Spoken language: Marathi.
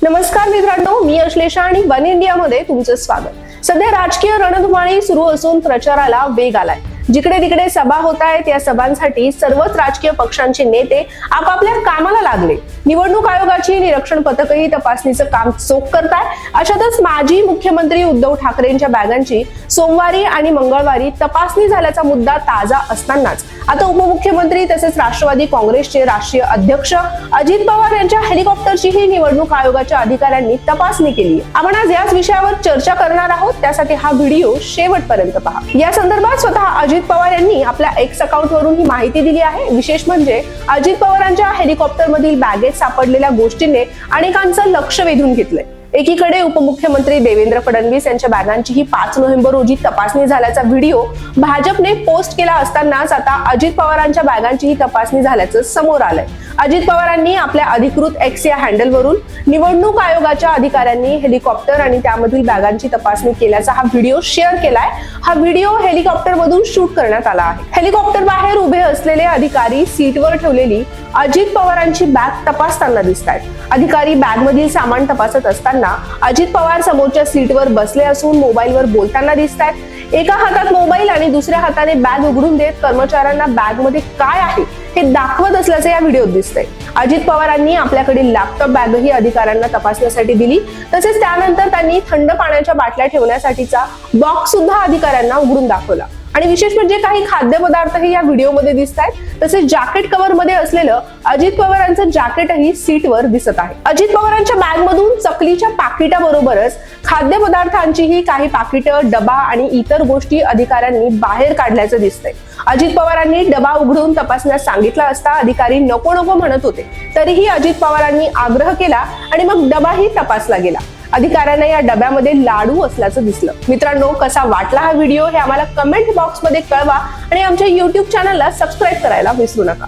नमस्कार मित्रांनो, मी अश्लेषा आणि वन इंडिया मध्ये तुमचं स्वागत। सध्या राजकीय रणधुमाळी सुरू असून प्रचाराला वेग आलाय। जिकडे तिकडे सभा होत आहेत, या सभांसाठी सर्वच राजकीय पक्षांचे नेते आपापल्या कामाला लागले। निवडणूक आयोगाची निरीक्षण पथकही तपासणीचं काम चोख करताय। अशातच माजी मुख्यमंत्री उद्धव ठाकरेंच्या बॅगांची सोमवारी आणि मंगळवारी तपासणी झाल्याचा मुद्दा ताजा असतानाच आता उपमुख्यमंत्री तसेच राष्ट्रवादी काँग्रेसचे राष्ट्रीय अध्यक्ष अजित पवार यांच्या हेलिकॉप्टरचीही निवडणूक आयोगाच्या अधिकाऱ्यांनी तपासणी केली। आपण आज याच विषयावर चर्चा करणार आहोत, त्यासाठी हा व्हिडिओ शेवटपर्यंत पहा। या संदर्भात स्वतः अजित पवार यांनी आपल्या एक्स अकाउंट वरून ही माहिती दिली आहे। विशेष म्हणजे अजित पवारांच्या हेलिकॉप्टर मधील बॅगेत सापडलेल्या गोष्टींनी अनेकांचं लक्ष वेधून घेतलंय। एकीकडे उपमुख्यमंत्री देवेंद्र फडणवीस यांच्या बॅगांची ही 5 नोव्हेंबर रोजी तपासणी झाल्याचा व्हिडिओ भाजपने पोस्ट केला असतानाच आता अजित पवारांच्या बॅगांची ही तपासणी झाल्याचं समोर आलंय। अजित पवारांनी आपल्या अधिकृत एक्स या हँडलवरून निवडणूक आयोगाच्या अधिकाऱ्यांनी हेलिकॉप्टर आणि त्यामधील बॅगांची तपासणी केल्याचा हा व्हिडिओ शेअर केलाय। हा व्हिडिओ हेलिकॉप्टर मधून शूट करण्यात आला आहे। हेलिकॉप्टर बाहेर उभे असलेले अधिकारी सीटवर ठेवलेली अजित पवारांची बॅग तपासताना दिसतायत। अधिकारी बॅग मधील सामान तपासत असताना अजित पवार समोरच्या सीटवर बसले असून मोबाईलवर बोलताना दिसतायत। एका हातात मोबाईल आणि दुसऱ्या हाताने बॅग उघडून देत कर्मचाऱ्यांना बॅग मध्ये काय आहे हे दाखवत असल्याचे या व्हिडिओत दिसतंय। अजित पवारांनी आपल्याकडील लॅपटॉप बॅगही अधिकाऱ्यांना तपासण्यासाठी दिली। तसेच त्यानंतर त्यांनी थंड पाण्याच्या बाटल्या ठेवण्यासाठीचा बॉक्स सुद्धा अधिकाऱ्यांना उघडून दाखवला। आणि विशेष म्हणजे काही खाद्यपदार्थही या व्हिडिओमध्ये दिसतायत। तसेच जॅकेट कव्हर मध्ये असलेलं अजित पवारांचं जॅकेटही सीटवर दिसत आहे। अजित पवारांच्या बॅग मधून चकलीच्या पाकिटाबरोबरच खाद्यपदार्थांचीही काही पाकिटं, डबा आणि इतर गोष्टी अधिकाऱ्यांनी बाहेर काढल्याचं दिसतंय। अजित पवारांनी डबा उघडून तपासण्यास सांगितला असता अधिकारी नको नको म्हणत होते, तरीही अजित पवारांनी आग्रह केला आणि मग डबाही तपासला गेला। अधिकाऱ्यांना या डब्यामध्ये लाडू असल्याचं दिसलं। मित्रांनो, कसा वाटला हा व्हिडिओ हे आम्हाला कमेंट बॉक्स मध्ये कळवा आणि आमच्या YouTube चॅनलला सबस्क्राईब करायला विसरू नका।